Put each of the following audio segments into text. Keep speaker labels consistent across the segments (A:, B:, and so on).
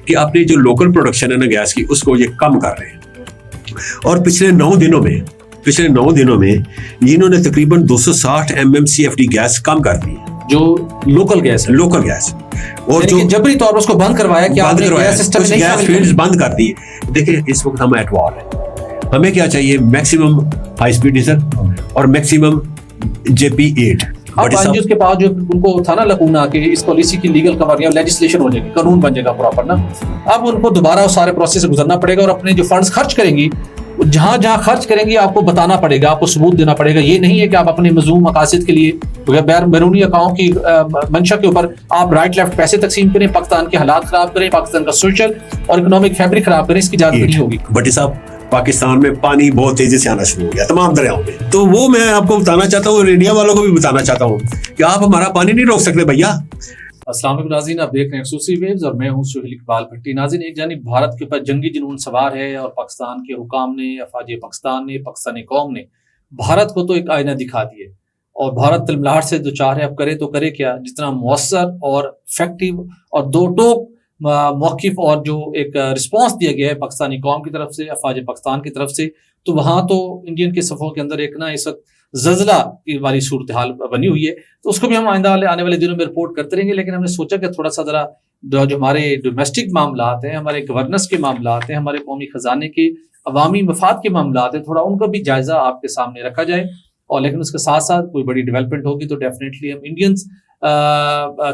A: کہ اپنی جو لوکل پروڈکشن ہے نا گیس کی اس کو یہ کم کر رہے ہیں. اور پچھلے 9 دنوں میں انہوں نے تقریباً 260 MMCFD گیس کم کر دی
B: جو لوکل گیس
A: اور جو
B: جبری طور پر اس کو بند کروایا کہ آپ نے گیس سسٹم میں
A: گیس فیلڈز بند کر دی. دیکھیں اس وقت ہم ایٹ وار ہیں. ہمیں کیا چاہیے؟ میکسیمم ہائی اسپیڈ ڈیزل اور میکسیمم JP8.
B: اس کے بعد جو ان کو تھا نا لکونا کہ اس پالیسی کی لیگل کور لیجسلیشن ہو جائے گی, قانون بن جائے گا پراپر نا, اب ان کو دوبارہ سارے پروسیس سے گزرنا پڑے گا اور اپنے جو فنڈز خرچ کریں گی جہاں جہاں خرچ کریں گی آپ کو بتانا پڑے گا, آپ کو ثبوت دینا پڑے گا. یہ نہیں ہے کہ آپ اپنے مذموم مقاصد کے لیے بیرونی اکاؤنٹ کی منشا کے اوپر آپ رائٹ لیفٹ پیسے تقسیم کریں, پاکستان کے حالات خراب کریں, پاکستان کا سوشل اور اکنامک فیبرک خراب کریں. اس کی اجازت نہیں ہوگی.
A: بٹ صاحب پاکستان میں پانی بہت تیزی سے آنا شروع ہو گیا تمام دریاؤں میں, تو وہ میں آپ کو بتانا چاہتا ہوں اور انڈیا والوں کو بھی بتانا چاہتا ہوں کہ آپ ہمارا پانی نہیں روک سکتے بھیا.
B: السلام علیکم ناظرین, آپ دیکھ رہے ہیں خصوصی ویوز اور میں ہوں سہیل اقبال بھٹی. ناظرین, ایک جانب بھارت کے اوپر جنگی جنون سوار ہے اور پاکستان کے حکام نے, افواج پاکستان نے, پاکستانی قوم نے بھارت کو تو ایک آئینہ دکھا دیے اور بھارت تلملاہٹ سے دوچار ہے. اب کرے تو کرے کیا؟ جتنا مؤثر اور افیکٹو اور دو ٹوک موقف اور جو ایک رسپانس دیا گیا ہے پاکستانی قوم کی طرف سے, افواج پاکستان کی طرف سے, تو وہاں تو انڈین کے صفوں کے اندر ایک نا اس وقت زلزلہ کی والی صورتحال بنی ہوئی ہے. تو اس کو بھی ہم آئندہ آنے والے دنوں میں رپورٹ کرتے رہیں گے. لیکن ہم نے سوچا کہ تھوڑا سا ذرا جو ہمارے ڈومیسٹک معاملات ہیں, ہمارے گورننس کے معاملات ہیں, ہمارے قومی خزانے کے عوامی مفاد کے معاملات ہیں, تھوڑا ان کا بھی جائزہ آپ کے سامنے رکھا جائے. اور لیکن اس کے ساتھ ساتھ کوئی بڑی ڈیولپمنٹ ہوگی تو ڈیفینیٹلی ہم انڈینز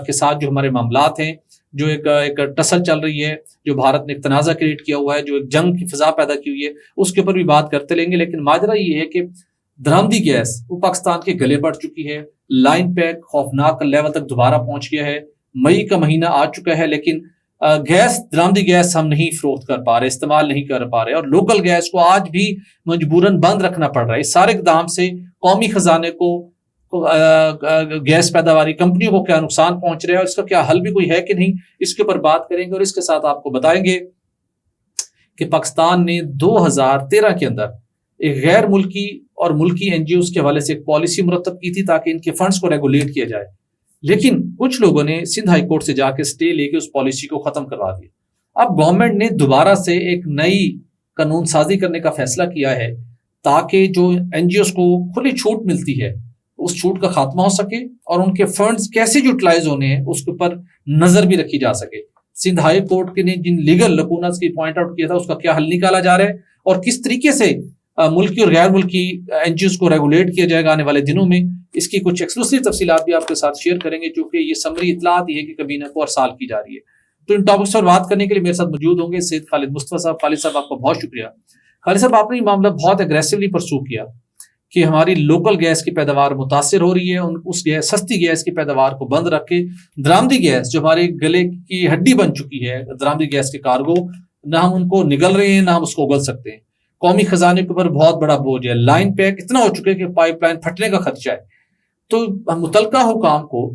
B: کے ساتھ جو ہمارے معاملات ہیں, جو ایک ٹسل چل رہی ہے, جو بھارت نے ایک تنازع کریٹ کیا ہوا ہے, جو ایک جنگ کی فضا پیدا کی ہوئی ہے, اس کے اوپر بھی بات کرتے لیں گے. لیکن ماجرا یہ ہے کہ درآمدی گیس وہ پاکستان کے گلے بڑھ چکی ہے. لائن پیک خوفناک لیول تک دوبارہ پہنچ گیا ہے. مئی کا مہینہ آ چکا ہے لیکن گیس, درآمدی گیس ہم نہیں فروخت کر پا رہے, استعمال نہیں کر پا رہے, اور لوکل گیس کو آج بھی مجبوراً بند رکھنا پڑ رہا ہے. اس سارے اقدام سے قومی خزانے کو, گیس پیداواری کمپنیوں کو کیا نقصان پہنچ رہا ہے اور اس کا کیا حل بھی کوئی ہے کہ نہیں, اس کے اوپر بات کریں گے. اور اس کے ساتھ آپ کو بتائیں گے کہ پاکستان نے 2013 کے اندر ایک غیر ملکی اور ملکی NGOs کے حوالے سے ایک پالیسی مرتب کی تھی تاکہ ان کے فنڈز کو ریگولیٹ کیا جائے. لیکن کچھ لوگوں نے سندھ ہائی کورٹ سے جا کے سٹے لے کے اس پالیسی کو ختم کروا دیا. اب گورنمنٹ نے دوبارہ سے ایک نئی قانون سازی کرنے کا فیصلہ کیا ہے تاکہ جو NGOs کو کھلی چھوٹ ملتی ہے اس چھوٹ کا خاتمہ ہو سکے اور ان کے فنڈز کیسے یوٹیلائز ہونے ہیں اس کے اوپر نظر بھی رکھی جا سکے. سندھ ہائی کورٹ کے نے جن لیگل لکونز کی پوائنٹ آؤٹ کیا تھا اس کا کیا حل نکالا جا رہا ہے اور کس طریقے سے ملکی اور غیر ملکی NGOs کو ریگولیٹ کیا جائے گا آنے والے دنوں میں, اس کی کچھ ایکسکلوسیو تفصیلات بھی آپ کے ساتھ شیئر کریں گے, چونکہ یہ سمری اطلاعات ہی ہے کہ کبھی نہ کو سال کی جا رہی ہے. تو ان ٹاپکس پر بات کرنے کے لیے میرے ساتھ موجود ہوں گے سید خالد مصطفیٰ صاحب. خالد صاحب آپ کا بہت شکریہ. خالد صاحب, آپ نے یہ معاملہ بہت اگریسولی پرسو کیا کہ ہماری لوکل گیس کی پیداوار متاثر ہو رہی ہے, اس سستی گیس کی پیداوار کو بند رکھ کے درآمدی گیس جو ہمارے گلے کی ہڈی بن چکی ہے, درآمدی گیس کے کارگو, نہ ہم ان کو نگل رہے ہیں نہ ہم اس کو اگل سکتے ہیں. قومی خزانے کے اوپر بہت بڑا بوجھ ہے. لائن پیک اتنا ہو چکے کہ پائپ لائن پھٹنے کا خدشہ ہے. تو متعلقہ حکام کو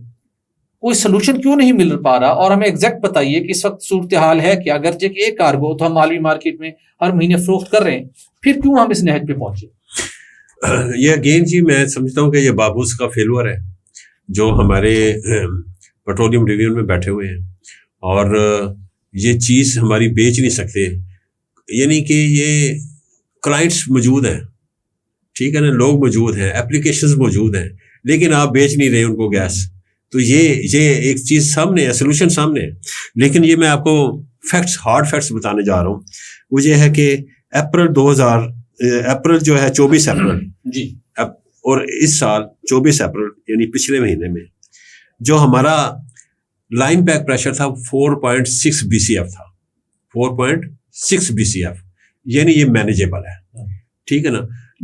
B: کوئی سلوشن کیوں نہیں مل پا رہا, اور ہمیں ایگزیکٹ بتائیے کہ اس وقت صورتحال ہے کہ اگرچہ ایک کارگو تو ہم عالمی مارکیٹ میں ہر مہینے فروخت کر رہے ہیں, پھر کیوں ہم اس نہج پہ پہنچے؟
A: یہ اگین جی میں سمجھتا ہوں کہ یہ بابوس کا فیلور ہے جو ہمارے پیٹرولیم ڈویژن میں بیٹھے ہوئے ہیں اور یہ چیز ہماری بیچ نہیں سکتے. یعنی کہ یہ کلائنٹس موجود ہیں, ٹھیک ہے نا, لوگ موجود ہیں, اپلیکیشنز موجود ہیں, لیکن آپ بیچ نہیں رہے ان کو گیس. تو یہ ایک چیز سامنے ہے, سلوشن سامنے ہے. لیکن یہ میں آپ کو فیکٹس, ہارڈ فیکٹس بتانے جا رہا ہوں. وہ یہ ہے کہ اپریل جو ہے 24 اپریل
B: جی,
A: اور اس سال 24 اپریل یعنی پچھلے مہینے میں جو ہمارا لائن پیک پریشر تھا 4.6 BCF تھا, 4.6 BCF, یعنی یہ مینیجیبل ہے, ٹھیک ہے نا.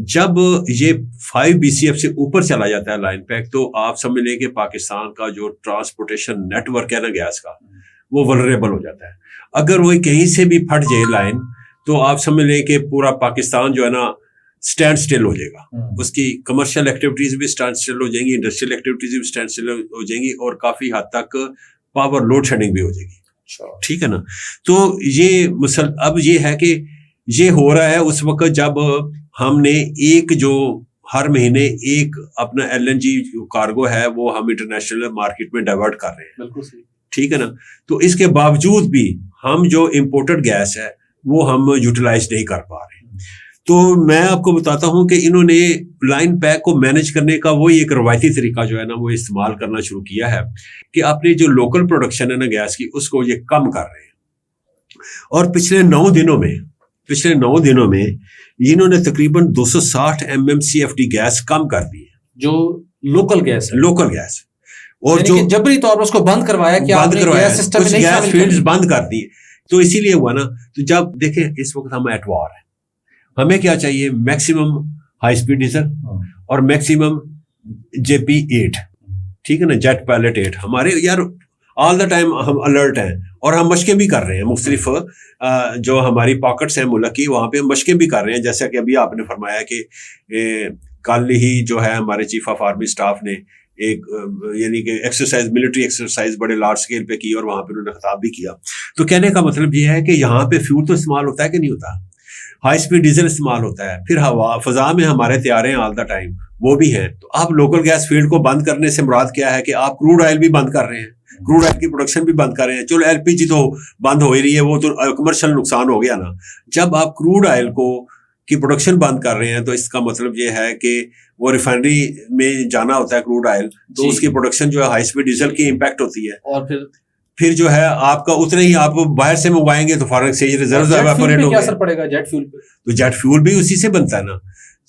A: جب یہ 5 BCF سے اوپر چلا جاتا ہے لائن پیک تو آپ سمجھ لیں کہ پاکستان کا جو ٹرانسپورٹیشن نیٹ ورک ہے نا گیس کا وہ ولنریبل ہو جاتا ہے. اگر وہ کہیں سے بھی پھٹ جائے لائن تو آپ سمجھ لیں کہ پورا پاکستان جو ہے نا اسٹینڈ اسٹل ہو جائے گا. اس کی کمرشل ایکٹیویٹیز بھی اسٹینڈ اسٹل ہو جائیں گی, انڈسٹریل ایکٹیویٹیز بھی اسٹینڈ اسٹل ہو جائیں گی, اور کافی حد تک پاور لوڈ شیڈنگ بھی ہو جائے گی, ٹھیک ہے نا. تو یہ اب یہ ہے کہ یہ ہو رہا ہے اس وقت جب ہم نے ایک جو ہر مہینے ایک اپنا LNG کارگو ہے وہ ہم انٹرنیشنل مارکیٹ میں ڈائیورٹ کر رہے ہیں, ٹھیک ہے نا. تو اس کے باوجود بھی ہم جو امپورٹڈ گیس ہے وہ ہم یوٹیلائز نہیں کر پا رہے. تو میں آپ کو بتاتا ہوں کہ انہوں نے لائن پیک کو مینج کرنے کا وہی ایک روایتی طریقہ جو ہے نا وہ استعمال کرنا شروع کیا ہے کہ اپنی جو لوکل پروڈکشن ہے نا گیس کی اس کو یہ کم کر رہے ہیں. اور پچھلے 9 دنوں میں انہوں نے تقریباً 260 MMCFD گیس کم کر دی ہے,
B: جو لوکل گیس
A: اور
B: جو جبری طور پر اس کو بند کروایا کہ آپ نے گیس سسٹم میں نہیں
A: گیس فیلڈز بند کر دی. تو اسی لیے ہوا نا. تو جب دیکھیں اس وقت ہم ایٹ وار ہیں, ہمیں کیا چاہیے, میکسیمم ہائی اسپیڈ ڈیزل اور میکسیمم JP8, ٹھیک ہے نا, جیٹ پائلٹ 8. ہمارے یار آل دا ٹائم ہم الرٹ ہیں اور ہم مشقیں بھی کر رہے ہیں مختلف جو ہماری پاکٹس ہیں ملک کی, وہاں پہ ہم مشقیں بھی کر رہے ہیں. جیسا کہ ابھی آپ نے فرمایا کہ کل ہی جو ہے ہمارے چیف آف آرمی اسٹاف نے ایک یعنی کہ ایکسرسائز, ملٹری ایکسرسائز بڑے لارج اسکیل پہ کی اور وہاں پہ انہوں نے خطاب بھی کیا. تو کہنے کا مطلب یہ ہے کہ یہاں پہ فیول تو استعمال ہوتا ہے کہ نہیں ہوتا, ہائی اسپیڈ ڈیزل استعمال ہوتا ہے, پھر ہوا فضا میں ہمارے طیارے ہیں آل دا ٹائم وہ بھی ہیں. تو آپ لوکل گیس فیلڈ کو بند کرنے سے مراد کیا ہے کہ آپ کروڈ آئل بھی بند کر رہے ہیں, کروڈ آئل کی پروڈکشن بھی بند کر رہے ہیں. چلو LPG تو بند ہو ہی رہی ہے, وہ تو کمرشل نقصان ہو گیا نا. جب آپ کروڈ آئل کی پروڈکشن بند کر رہے ہیں تو اس کا مطلب یہ ہے کہ وہ ریفائنری میں جانا ہوتا ہے کروڈ آئل, تو اس کی پروڈکشن جو ہے ہائی اسپیڈ ڈیزل کی امپیکٹ ہوتی ہے. اور پھر جو ہے آپ کا اتنے ہی آپ باہر سے منگوائیں گے تو فارن ایکسچینج ریزرو ایواپوریٹ ہو گئے.
B: اثر پڑے گا جیٹ فیول پہ. تو
A: جیٹ فیول بھی اسی سے بنتا ہے نا,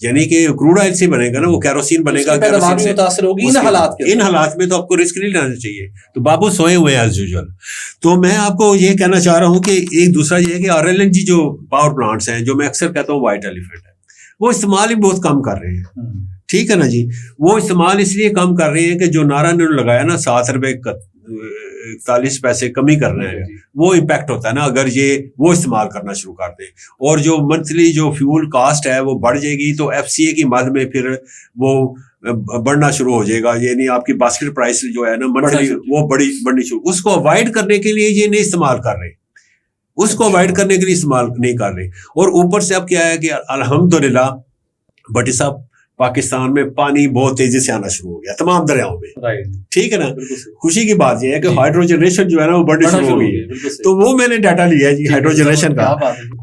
A: یعنی کہ کروڈ آئل سے بنے گا نا, وہ کیروسین بنے گا,
B: متاثر ہوگی
A: ان حالات میں. تو آپ کو رسک نہیں لینا چاہیے. تو بابو سوئے ہوئے ہیں ایز یوزول. تو میں آپ کو یہ کہنا چاہ رہا ہوں کہ ایک دوسرا یہ ہے کہ RLNG جو پاور پلانٹس ہیں, جو میں اکثر کہتا ہوں وائٹ ایلیفنٹ ہے, وہ استعمال ہی بہت کم کر رہے ہیں. ٹھیک ہے نا جی, وہ استعمال اس لیے کم کر رہے ہیں کہ جو نعرہ انہوں نے لگایا نا 7 روپے 41 پیسے کمی کرنا ہے, وہ امپیکٹ ہوتا ہے نا اگر یہ وہ استعمال کرنا شروع کر دیں. اور جو منتھلی جو فیول کاسٹ ہے وہ بڑھ جائے گی, تو FCA کی مد میں پھر وہ بڑھنا شروع ہو جائے گا. یعنی آپ کی باسکٹ پرائس جو ہے نا منتھلی وہ بڑھنی شروع. اس کو اوائڈ کرنے کے لیے یہ نہیں استعمال کر رہے, اس کو اوائڈ کرنے کے لیے استعمال نہیں کر رہے. اور اوپر سے اب کیا ہے کہ الحمدللہ بھٹی صاحب پاکستان میں پانی بہت تیزی سے آنا شروع ہو گیا تمام دریاؤں میں. ٹھیک ہے نا, خوشی کی بات یہ ہے کہ ہائیڈرو جنریشن جو ہے نا وہ بڑھنی شروع ہو گئی ہے. تو وہ میں نے ڈیٹا لیا ہے جی ہائیڈرو جنریشن کا,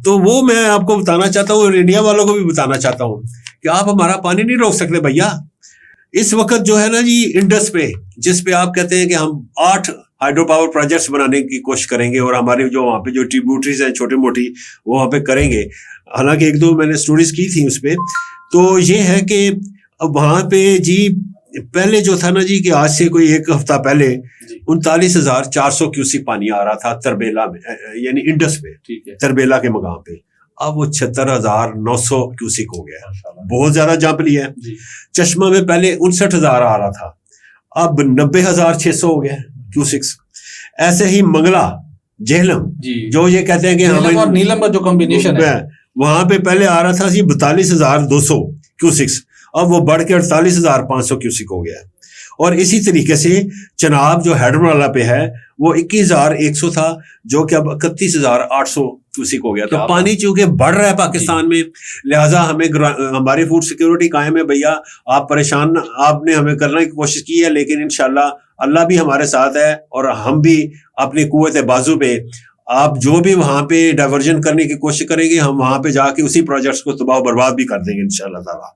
A: تو وہ میں آپ کو بتانا چاہتا ہوں اور انڈیا والوں کو بھی بتانا چاہتا ہوں کہ آپ ہمارا پانی نہیں روک سکتے بھیا. اس وقت جو ہے نا جی انڈس پہ, جس پہ آپ کہتے ہیں کہ ہم 8 ہائیڈرو پاور پروجیکٹس بنانے کی کوشش کریں گے, اور ہمارے جو وہاں پہ جو ٹریبیوٹریز ہیں چھوٹی موٹی وہ وہاں پہ کریں گے. حالانکہ 1-2 میں نے اسٹوریز کی تھی اس پہ. تو یہ ہے کہ اب وہاں پہ جی پہلے جو تھا نا جی کہ آج سے کوئی 1 ہفتہ پہلے 39,400 کیوسک پانی آ رہا تھا تربیلا میں, یعنی انڈس پہ, تربیلا کے مقام پہ. اب وہ 76,900 کیوسک ہو گیا, بہت زیادہ جمپ لیا ہے. چشمہ میں پہلے 59,000 آ رہا تھا, اب 90,600 ہو گیا کیوسکس. ایسے ہی منگلا جہلم جو یہ کہتے ہیں کہ
B: ہمیں نیلم کا جو کمبینیشن ہے
A: وہاں پہ پہلے آ رہا تھا جی 42,200 کیوسکس, اب وہ بڑھ کے 48,500 کیوسک ہو گیا. اور اسی طریقے سے چناب جو ہیڈر والا پہ ہے وہ 21,100 تھا, جو کہ اب 31,800 کیوسک ہو گیا. تو پانی چونکہ بڑھ رہا ہے پاکستان میں, لہٰذا ہمیں ہماری فوڈ سیکورٹی قائم ہے بھیا. آپ پریشان, آپ نے ہمیں کرنے کی کوشش کی ہے, لیکن انشاءاللہ اللہ بھی ہمارے ساتھ ہے, اور ہم بھی اپنی قوت بازو پہ آپ جو بھی وہاں پہ ڈائیورژن کرنے کی کوشش کریں گے, ہم وہاں پہ جا کے اسی پروجیکٹس کو تباہ و برباد بھی کر دیں گے انشاءاللہ تعالیٰ.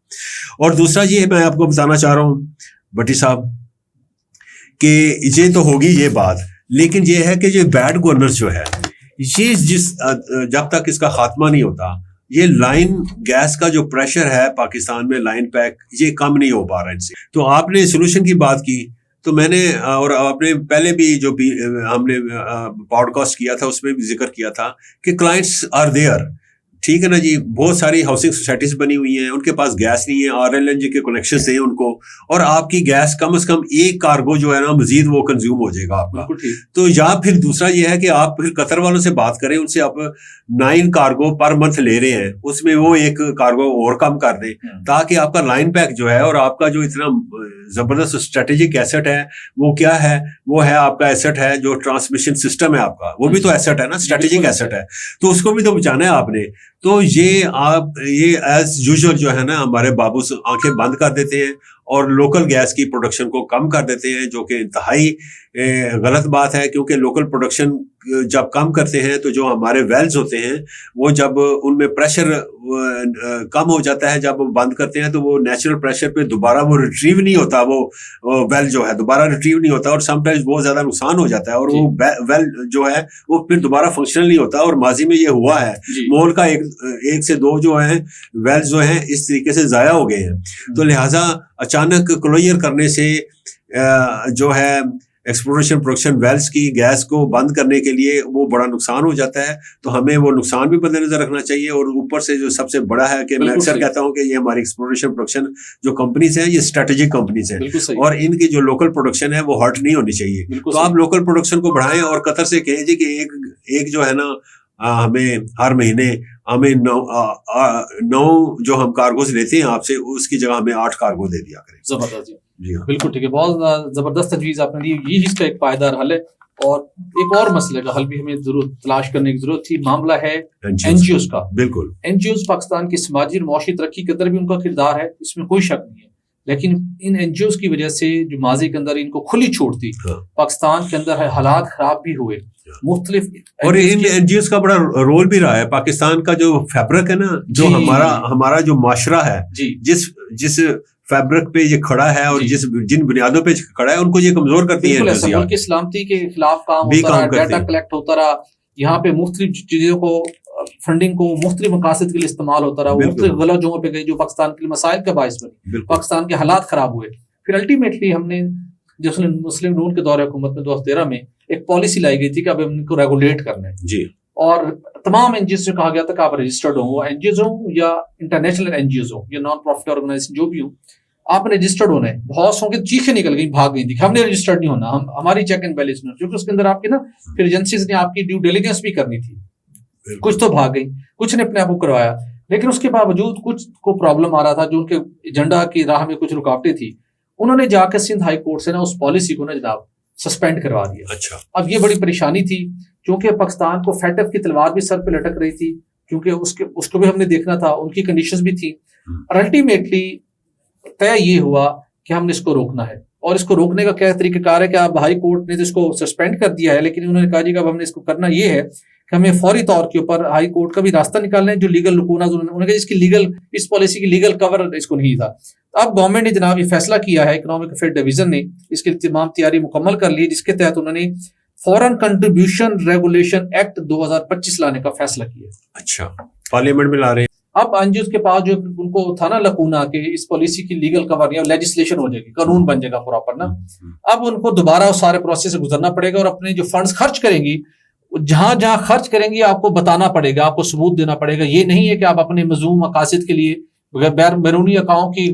A: اور دوسرا یہ میں آپ کو بتانا چاہ رہا ہوں بھٹی صاحب کہ یہ تو ہوگی یہ بات, لیکن یہ ہے کہ یہ بیڈ گورننس جو ہے یہ جب تک اس کا خاتمہ نہیں ہوتا, یہ لائن گیس کا جو پریشر ہے پاکستان میں لائن پیک یہ کم نہیں ہو پا رہا ان سے. تو آپ نے سولوشن کی بات کی, تو میں نے اور آپ نے پہلے بھی جو بھی ہم نے پوڈ کاسٹ کیا تھا اس میں بھی ذکر کیا تھا کہ کلائنٹس آر دیئر. ٹھیک ہے نا جی, بہت ساری ہاؤسنگ سوسائٹیز بنی ہوئی ہیں, ان کے پاس گیس نہیں ہے, RLNG کے کنیکشنز ہیں ان کو, اور آپ کی گیس کم از کم ایک کارگو جو ہے نا مزید وہ کنزیوم ہو جائے گا آپ کا. تو یا پھر دوسرا یہ ہے کہ آپ پھر قطر والوں سے بات کریں, ان سے آپ 9 کارگو پر منتھ لے رہے ہیں, اس میں وہ ایک کارگو اور کم کر دیں, تاکہ آپ کا لائن پیک جو ہے اور آپ کا جو اتنا زبردست اسٹریٹجک ایسٹ ہے وہ کیا ہے, وہ ہے آپ کا ایسٹ ہے جو ٹرانسمیشن سسٹم ہے آپ کا, وہ بھی تو ایسٹ ہے نا, اسٹریٹجک ایسٹ ہے, تو اس کو بھی تو بچانا ہے آپ نے. تو یہ آپ یہ ایز یوزول جو ہے نا ہمارے بابو آنکھیں بند کر دیتے ہیں, اور لوکل گیس کی پروڈکشن کو کم کر دیتے ہیں، جو کہ انتہائی غلط بات ہے، کیونکہ لوکل پروڈکشن جب کم کرتے ہیں تو جو ہمارے ویلز ہوتے ہیں وہ جب ان میں پریشر کم ہو جاتا ہے، جب وہ بند کرتے ہیں تو وہ نیچرل پریشر پہ دوبارہ وہ ریٹریو نہیں ہوتا، وہ ویل جو ہے دوبارہ ریٹریو نہیں ہوتا، اور سم ٹائمز بہت زیادہ نقصان ہو جاتا ہے، اور وہ ویل جو ہے وہ پھر دوبارہ فنکشنل نہیں ہوتا، اور ماضی میں یہ ہوا ہے، مول کا ایک سے دو جو ہیں ویلز جو ہیں اس طریقے سے ضائع ہو گئے ہیں، تو لہٰذا اچانک کلوئر کرنے سے جو ہے ایکسپلوریشن پروڈکشن ویلز کی گیس کو بند کرنے کے لیے وہ بڑا نقصان ہو جاتا ہے، تو ہمیں وہ نقصان بھی مد نظر رکھنا چاہیے، اور اوپر سے جو سب سے بڑا ہے کہ میں اکثر کہتا ہوں کہ یہ ہماری ایکسپلوریشن پروڈکشن جو کمپنیز ہیں یہ اسٹریٹجک کمپنیز ہیں، اور ان کی جو لوکل پروڈکشن ہے وہ ہرٹ نہیں ہونی چاہیے، تو آپ لوکل پروڈکشن کو بڑھائیں، اور قطر سے کہیں جی کہ ایک جو ہے نا ہمیں ہر مہینے ہمیں 9 جو ہم کارگوز لیتے ہیں آپ سے، اس کی جگہ ہمیں 8 کارگو دے دیا کریں۔
B: زبردست جی ہاں بالکل ٹھیک ہے، بہت زبردست تجویز آپ نے دی، یہ اس کا ایک پائیدار حل ہے، اور ایک اور مسئلے کا حل بھی ہمیں ضرورت تلاش کرنے کی ضرورت تھی، معاملہ ہے این جی اوز کا۔ بالکل این جی اوز پاکستان کی سماجی اور معاشی ترقی کے اندر بھی ان کا کردار ہے، اس میں کوئی شک نہیں ہے، لیکن ان این جی اوز کی وجہ سے جو ماضی کے اندر ان کو کھلی چھوٹ تھی، پاکستان کے اندر حالات خراب بھی ہوئے مختلف، اور
A: ان این جی اوز کا بڑا رول بھی رہا ہے۔ پاکستان کا جو فیبرک ہے نا، جو ہمارا جو معاشرہ ہے، جس فیبرک پہ یہ کھڑا ہے اور جن بنیادوں پہ کھڑا ہے، ان کو یہ کمزور کرتی ہے،
B: ملک کی سلامتی کے خلاف کام ہوتا رہا، ڈیٹا کلیکٹ ہوتا رہا، یہاں پہ مختلف چیزوں کو فنڈنگ کو مختلف مقاصد کے لیے استعمال ہوتا رہا، مختلف غلط جگہوں پہ گئی جو پاکستان کے مسائل کا باعث بنی، پاکستان کے حالات خراب ہوئے۔ پھر الٹیمیٹلی ہم نے مسلم نون کے دور حکومت میں 2013 میں ایک پالیسی لائی گئی تھی کہ اب ہم ان کو ریگولیٹ کرنا ہے، اور تمام این جی اوز سے کہا گیا تھا کہ آپ رجسٹرڈ ہوں، وہ این جی اوز ہوں یا انٹرنیشنل این جی اوز ہوں یا نان پروفٹ آرگنائزیشن جو بھی ہوں، آپ نے رجسٹرڈ ہونا ہے۔ بہت سو کے چیخیں نکل گئی، بھاگ گئی تھی کہ ہم نے رجسٹرڈ نہیں ہونا، ہماری چیک اینڈ بیلنس نہیں، کیونکہ اس کے اندر آپ کی نا پھر ایجنسیز نے آپ کی ڈیو ڈیلیجنس بھی کرنی تھی، کچھ تو بھاگ گئی، کچھ نے اپنے آپ کو کروایا، لیکن اس کے باوجود کچھ کو پرابلم آ رہا تھا، جو ان کے ایجنڈا کی راہ میں کچھ رکاوٹیں تھی، انہوں نے جا کے سندھ ہائی کورٹ سے نا اس پالیسی کو نا جناب سسپینڈ کروا دیا۔ اچھا، اب یہ بڑی پریشانی تھی، کیونکہ پاکستان کو فیٹف کی تلوار بھی سر پہ لٹک رہی تھی، کیونکہ اس کو بھی ہم نے دیکھنا تھا، ان کی کنڈیشنز بھی تھی، اور الٹیمیٹلی طے یہ ہوا کہ ہم نے اس کو روکنا ہے، اور اس کو روکنے کا کیا طریقہ کار ہے کہ اب ہائی کورٹ نے تو اس کو سسپینڈ کر دیا ہے، لیکن انہوں نے کہا جی کہ اب ہم نے اس کو کرنا یہ ہے کہ ہمیں فوری طور کے اوپر ہائی کورٹ کا بھی راستہ نکالنا ہے، جو لیگل لکونہ انہوں نے کہا جس کی لیگل اس پالیسی کی لیگل کور اس کو نہیں تھا۔ اب گورنمنٹ نے جناب یہ فیصلہ کیا ہے، اکنامک افیئر ڈویژن نے اس کی تمام تیاری مکمل کر لی، جس کے تحت انہوں نے فورن کنٹریبیوشن ریگولیشن ایکٹ 2025 لانے کا فیصلہ کیا۔ اچھا، پارلیمنٹ میں لا رہے ہیں۔ اب این جی اوز کے پاس جو ان کو تھا نا لکونہ کہ اس پالیسی کی لیگل کور یا لیجسلیشن ہو جائے گی، قانون بن جائے گا پراپر نا، اب ان کو دوبارہ اس سارے پروسیس سے گزرنا پڑے گا، اور اپنے جو فنڈز خرچ کریں گی، جہاں جہاں خرچ کریں گی آپ کو بتانا پڑے گا، آپ کو ثبوت دینا پڑے گا، یہ نہیں ہے کہ آپ اپنے مذموم مقاصد کے لیے بیرونی اکاؤنٹ کی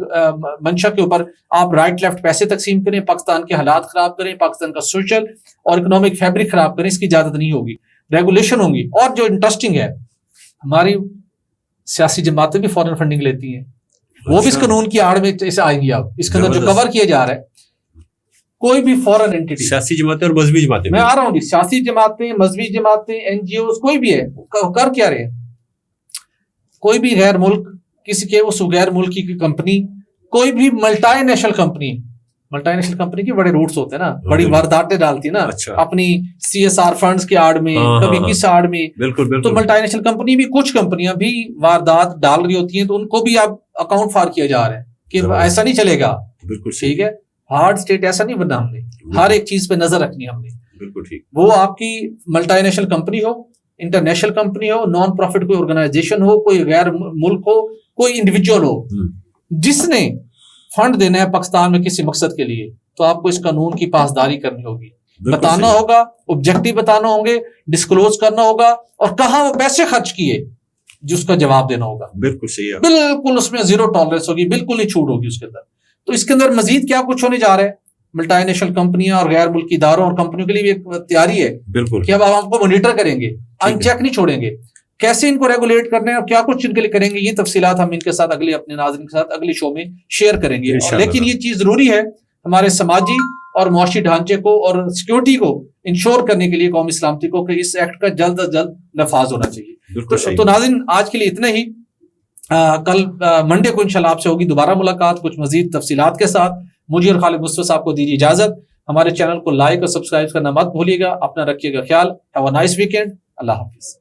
B: منشا کے اوپر آپ رائٹ لیفٹ پیسے تقسیم کریں، پاکستان کے حالات خراب کریں، پاکستان کا سوشل اور اکنامک فیبرک خراب کریں، اس کی اجازت نہیں ہوگی، ریگولیشن ہوں گی۔ اور جو انٹرسٹنگ ہے، ہماری سیاسی جماعتیں بھی فورن فنڈنگ لیتی ہیں، وہ بھی اس قانون کی آڑ میں اسے آئیں گی۔ اب اس کے اندر جو کور کیا جا رہا ہے، کوئی بھی فورن اینٹی، سیاسی جماعتیں اور مذہبی جماعتیں، میں آ رہا ہوں جی، سیاسی جماعتیں، مذہبی جماعتیں، این جی اوز، کوئی بھی ہے، کر کیا رہے ہیں، کوئی بھی غیر ملک کسی کے اس غیر ملکی کی کمپنی، کوئی بھی ملٹی نیشنل کمپنی کے بڑے روٹس ہوتے ہیں نا، بڑی وارداتیں ڈالتی ہے نا اپنی سی ایس آر فنڈز کے آڑ میں، کبھی کس آڑ میں، تو ملٹی نیشنل کمپنی بھی، کچھ کمپنیاں بھی واردات ڈال رہی ہوتی ہیں، تو ان کو بھی اب اکاؤنٹ فار کیا جا رہا ہے کہ ایسا نہیں چلے گا، بالکل ٹھیک ہے، ہارڈ اسٹیٹ ایسا نہیں بننا ہم نے، ہر ایک چیز پہ نظر رکھنی ہم نے، بالکل ٹھیک، وہ آپ کی ملٹی نیشنل کمپنی ہو، انٹرنیشنل کمپنی ہو، نان پروفٹ کوئی آرگنائزیشن ہو، کوئی غیر ملک ہو، کوئی انڈیویجول ہو، جس نے فنڈ دینا ہے پاکستان میں کسی مقصد کے لیے، تو آپ کو اس قانون کی پاسداری کرنی ہوگی، بتانا ہوگا، آبجیکٹو بتانا ہوں گے، ڈسکلوز کرنا ہوگا، اور کہاں وہ پیسے خرچ کیے جس کا جواب دینا ہوگا، بالکل صحیح ہے، بالکل اس میں زیرو ٹالرنس ہوگی، بالکل نہیں چھوٹ ہوگی اس کے اندر۔ تو اس کے اندر مزید کیا کچھ ہونے جا رہا ہے، ملٹی نیشنل کمپنیاں اور غیر ملکی اداروں اور کمپنیوں کے لیے بھی ایک تیاری ہے، بالکل، کہ اب ہم کو مانیٹر کریں گے، ان چیک نہیں چھوڑیں گے، کیسے ان کو ریگولیٹ کرنا ہے اور کیا کچھ ان کے لیے کریں گے، یہ تفصیلات ہم ان کے ساتھ اپنے ناظرین کے ساتھ اگلی شو میں شیئر کریں گے۔ لیکن یہ چیز ضروری ہے ہمارے سماجی اور معاشی ڈھانچے کو اور سیکورٹی کو انشور کرنے کے لیے، قومی سلامتی کو، کہ اس ایکٹ کا جلد از جلد نفاذ ہونا چاہیے۔ تو ناظرین، آج کے لیے اتنا ہی، کل منڈے کو انشاءاللہ آپ سے ہوگی دوبارہ ملاقات کچھ مزید تفصیلات کے ساتھ. مجھے اور خالد مصطفیٰ صاحب کو دیجیے اجازت. ہمارے چینل کو لائک اور سبسکرائب کرنا مت بھولیے گا. اپنا رکھیے گا خیال. Have a nice weekend. اللہ حافظ.